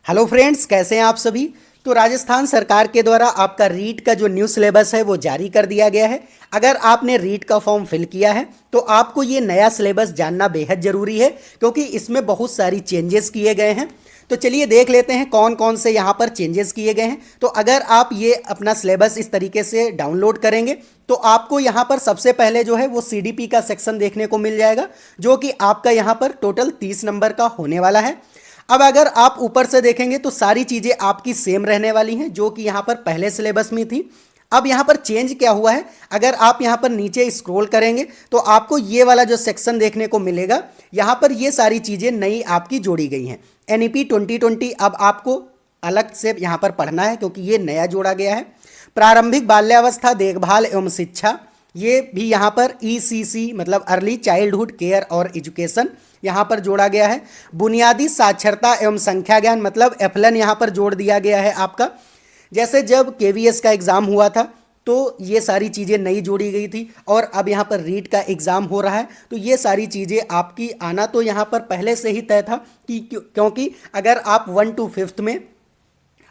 Hello friends, कैसे हैं आप सभी। तो राजस्थान सरकार के द्वारा आपका रीट का जो न्यू सिलेबस है वो जारी कर दिया गया है। अगर आपने रीट का फॉर्म फिल किया है तो आपको ये नया सिलेबस जानना बेहद ज़रूरी है, क्योंकि इसमें बहुत सारी चेंजेस किए गए हैं। तो चलिए देख लेते हैं कौन कौन से यहाँ पर चेंजेस किए गए हैं। तो अगर आप ये अपना सिलेबस इस तरीके से डाउनलोड करेंगे तो आपको यहाँ पर सबसे पहले जो है वो सीडीपी का सेक्शन देखने को मिल जाएगा, जो कि आपका यहाँ पर टोटल 30 नंबर का होने वाला है। अब अगर आप ऊपर से देखेंगे तो सारी चीज़ें आपकी सेम रहने वाली हैं, जो कि यहाँ पर पहले सिलेबस में थी। अब यहाँ पर चेंज क्या हुआ है, अगर आप यहाँ पर नीचे स्क्रॉल करेंगे तो आपको ये वाला जो सेक्शन देखने को मिलेगा। यहाँ पर ये सारी चीज़ें नई आपकी जोड़ी गई हैं। एनईपी 2020 अब आपको अलग से यहाँ पर पढ़ना है, क्योंकि ये नया जोड़ा गया है। प्रारंभिक बाल्यावस्था देखभाल एवं शिक्षा, ये भी यहाँ पर ईसीसी मतलब अर्ली चाइल्डहुड केयर और एजुकेशन यहाँ पर जोड़ा गया है। बुनियादी साक्षरता एवं संख्या ज्ञान मतलब एफलन यहाँ पर जोड़ दिया गया है आपका। जैसे जब केवीएस का एग्ज़ाम हुआ था तो ये सारी चीज़ें नई जोड़ी गई थी, और अब यहाँ पर रीट का एग्ज़ाम हो रहा है तो ये सारी चीज़ें आपकी आना तो यहाँ पर पहले से ही तय था कि क्योंकि अगर आप 1 to 5th में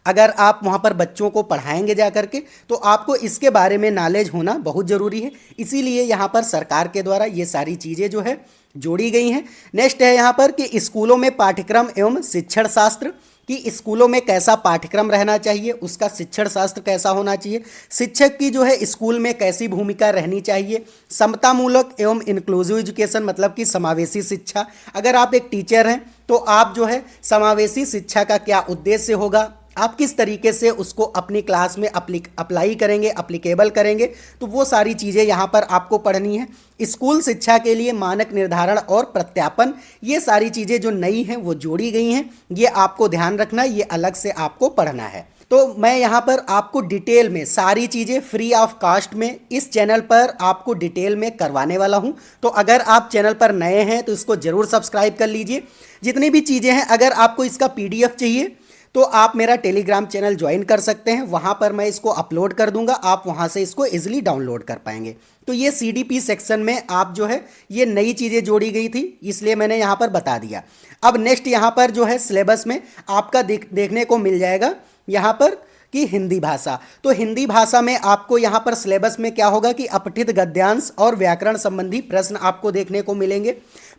अगर आप वहाँ पर बच्चों को पढ़ाएंगे जा करके तो आपको इसके बारे में नॉलेज होना बहुत ज़रूरी है। इसीलिए यहाँ पर सरकार के द्वारा ये सारी चीज़ें जो है जोड़ी गई हैं। नेक्स्ट है यहाँ पर कि स्कूलों में पाठ्यक्रम एवं शिक्षण शास्त्र, कि स्कूलों में कैसा पाठ्यक्रम रहना चाहिए, उसका शिक्षण शास्त्र कैसा होना चाहिए, शिक्षक की जो है स्कूल में कैसी भूमिका रहनी चाहिए। समतामूलक एवं इंक्लूसिव एजुकेशन मतलब कि समावेशी शिक्षा, अगर आप एक टीचर हैं तो आप जो है समावेशी शिक्षा का क्या उद्देश्य होगा, आप किस तरीके से उसको अपनी क्लास में अप्लाई करेंगे, अप्लीकेबल करेंगे, तो वो सारी चीज़ें यहाँ पर आपको पढ़नी है। स्कूल शिक्षा के लिए मानक निर्धारण और प्रत्यापन, ये सारी चीज़ें जो नई हैं वो जोड़ी गई हैं, ये आपको ध्यान रखना, ये अलग से आपको पढ़ना है। तो मैं यहाँ पर आपको डिटेल में सारी चीज़ें फ्री ऑफ कास्ट में इस चैनल पर आपको डिटेल में करवाने वाला हूँ। तो अगर आप चैनल पर नए हैं तो इसको ज़रूर सब्सक्राइब कर लीजिए। जितनी भी चीज़ें हैं, अगर आपको इसका पीडीएफ चाहिए तो आप मेरा टेलीग्राम चैनल ज्वाइन कर सकते हैं, वहाँ पर मैं इसको अपलोड कर दूंगा, आप वहाँ से इसको इजीली डाउनलोड कर पाएंगे। तो ये सीडीपी सेक्शन में आप जो है ये नई चीज़ें जोड़ी गई थी, इसलिए मैंने यहाँ पर बता दिया। अब नेक्स्ट यहाँ पर जो है सिलेबस में आपका देखने को मिल जाएगा यहाँ पर कि हिंदी भाषा। तो हिंदी भाषा में आपको यहाँ पर सिलेबस में क्या होगा कि अपठित गद्यांश और व्याकरण संबंधी प्रश्न आपको देखने को मिलेंगे।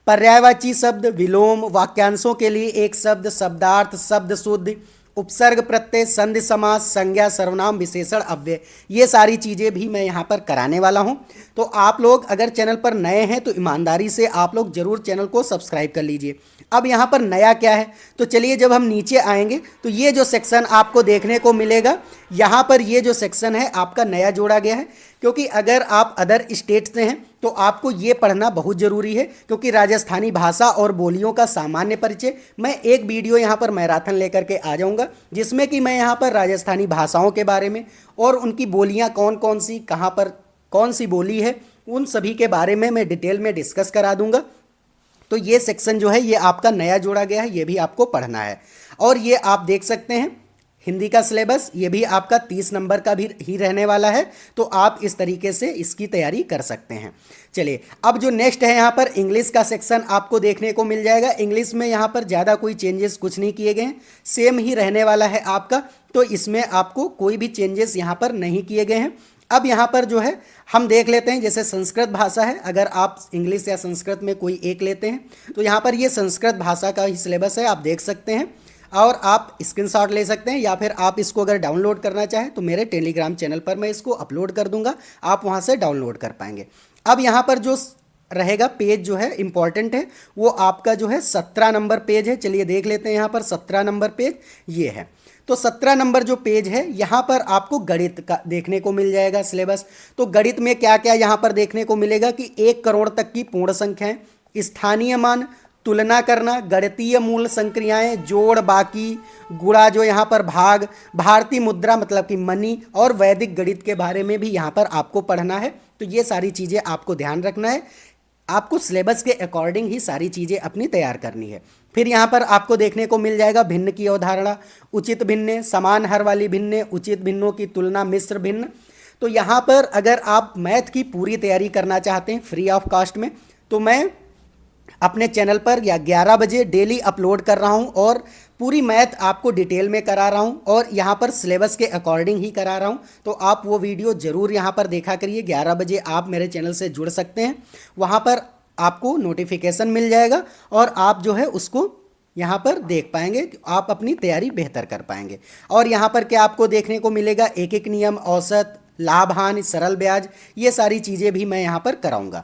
पर्यायवाची शब्द, विलोम, वाक्यांशों के लिए एक शब्द, शब्दार्थ, शब्द शुद्ध, उपसर्ग प्रत्यय, संधि समास, संज्ञा, सर्वनाम, विशेषण, अव्यय, ये सारी चीज़ें भी मैं यहाँ पर कराने वाला हूँ। तो आप लोग अगर चैनल पर नए हैं तो ईमानदारी से आप लोग ज़रूर चैनल को सब्सक्राइब कर लीजिए। अब यहाँ पर नया क्या है, तो चलिए जब हम नीचे आएंगे तो ये जो सेक्शन आपको देखने को मिलेगा, यहाँ पर ये जो सेक्शन है आपका नया जोड़ा गया है। क्योंकि अगर आप अदर स्टेट से हैं तो आपको ये पढ़ना बहुत ज़रूरी है, क्योंकि राजस्थानी भाषा और बोलियों का सामान्य परिचय मैं एक वीडियो यहाँ पर मैराथन लेकर के आ जाऊँगा, जिसमें कि मैं यहाँ पर राजस्थानी भाषाओं के बारे में और उनकी बोलियाँ कौन कौन सी, कहाँ पर कौन सी बोली है, उन सभी के बारे में मैं डिटेल में डिस्कस करा दूँगा। तो ये सेक्शन जो है ये आपका नया जोड़ा गया है, ये भी आपको पढ़ना है। और ये आप देख सकते हैं हिंदी का सिलेबस, ये भी आपका 30 नंबर का भी ही रहने वाला है। तो आप इस तरीके से इसकी तैयारी कर सकते हैं। चलिए अब जो नेक्स्ट है यहाँ पर इंग्लिश का सेक्शन आपको देखने को मिल जाएगा। इंग्लिश में यहाँ पर ज़्यादा कोई चेंजेस कुछ नहीं किए गए हैं, सेम ही रहने वाला है आपका। तो इसमें आपको कोई भी चेंजेस यहाँ पर नहीं किए गए हैं। अब यहाँ पर जो है हम देख लेते हैं, जैसे संस्कृत भाषा है, अगर आप इंग्लिश या संस्कृत में कोई एक लेते हैं तो यहाँ पर ये संस्कृत भाषा का ही सिलेबस है, आप देख सकते हैं। और आप स्क्रीनशॉट ले सकते हैं, या फिर आप इसको अगर डाउनलोड करना चाहें तो मेरे टेलीग्राम चैनल पर मैं इसको अपलोड कर दूंगा, आप वहां से डाउनलोड कर पाएंगे। अब यहाँ पर जो रहेगा पेज जो है इंपॉर्टेंट है, वो आपका जो है 17 नंबर पेज है। चलिए देख लेते हैं यहाँ पर 17 नंबर पेज ये है। तो 17 नंबर जो पेज है यहाँ पर आपको गणित का देखने को मिल जाएगा सिलेबस। तो गणित में क्या क्या यहाँ पर देखने को मिलेगा कि 1 करोड़ तक की पूर्ण संख्याएं, स्थानीय मान, तुलना करना, गणितीय मूल संक्रियाएं, जोड़, बाकी, गुणा जो यहाँ पर भाग, भारतीय मुद्रा मतलब कि मनी, और वैदिक गणित के बारे में भी यहाँ पर आपको पढ़ना है। तो ये सारी चीज़ें आपको ध्यान रखना है, आपको सिलेबस के अकॉर्डिंग ही सारी चीज़ें अपनी तैयार करनी है। फिर यहाँ पर आपको देखने को मिल जाएगा भिन्न की अवधारणा, उचित भिन्न, समान हर वाली भिन्न, उचित भिन्नों की तुलना, मिश्र भिन्न। तो यहाँ पर अगर आप मैथ की पूरी तैयारी करना चाहते हैं फ्री ऑफ कॉस्ट में, तो मैं अपने चैनल पर या 11 बजे डेली अपलोड कर रहा हूं और पूरी मैथ आपको डिटेल में करा रहा हूँ और यहाँ पर सिलेबस के अकॉर्डिंग ही करा रहा हूँ। तो आप वो वीडियो ज़रूर यहाँ पर देखा करिए। 11 बजे आप मेरे चैनल से जुड़ सकते हैं, वहाँ पर आपको नोटिफिकेशन मिल जाएगा और आप जो है उसको यहाँ पर देख पाएंगे, आप अपनी तैयारी बेहतर कर पाएंगे। और यहाँ पर क्या आपको देखने को मिलेगा, एक एक नियम, औसत, लाभ हानि, सरल ब्याज, ये सारी चीज़ें भी मैं यहाँ पर कराऊंगा।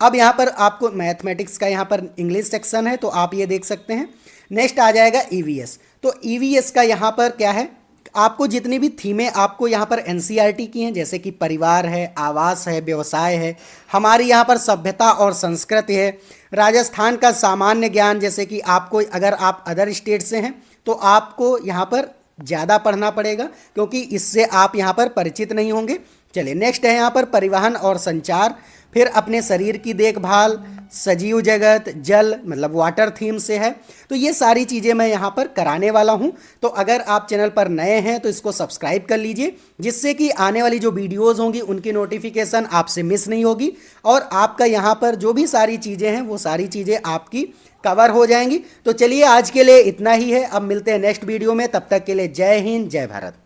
अब यहाँ पर आपको मैथमेटिक्स का यहाँ पर इंग्लिश सेक्शन है, तो आप ये देख सकते हैं। नेक्स्ट आ जाएगा ईवीएस। तो ईवीएस का यहाँ पर क्या है, आपको जितनी भी थीमें आपको यहाँ पर एनसीईआरटी की हैं, जैसे कि परिवार है, आवास है, व्यवसाय है, हमारी यहाँ पर सभ्यता और संस्कृति है, राजस्थान का सामान्य ज्ञान, जैसे कि आपको अगर आप अदर स्टेट से हैं तो आपको यहाँ पर ज़्यादा पढ़ना पड़ेगा क्योंकि इससे आप यहाँ पर परिचित नहीं होंगे। चलिए नेक्स्ट है यहाँ पर परिवहन और संचार, फिर अपने शरीर की देखभाल, सजीव जगत, जल मतलब वाटर थीम से है। तो ये सारी चीज़ें मैं यहाँ पर कराने वाला हूँ। तो अगर आप चैनल पर नए हैं तो इसको सब्सक्राइब कर लीजिए, जिससे कि आने वाली जो वीडियोज़ होंगी उनकी नोटिफिकेशन आपसे मिस नहीं होगी और आपका यहाँ पर जो भी सारी चीज़ें हैं वो सारी चीज़ें आपकी कवर हो जाएंगी। तो चलिए आज के लिए इतना ही है, अब मिलते हैं नेक्स्ट वीडियो में, तब तक के लिए जय हिंद, जय भारत।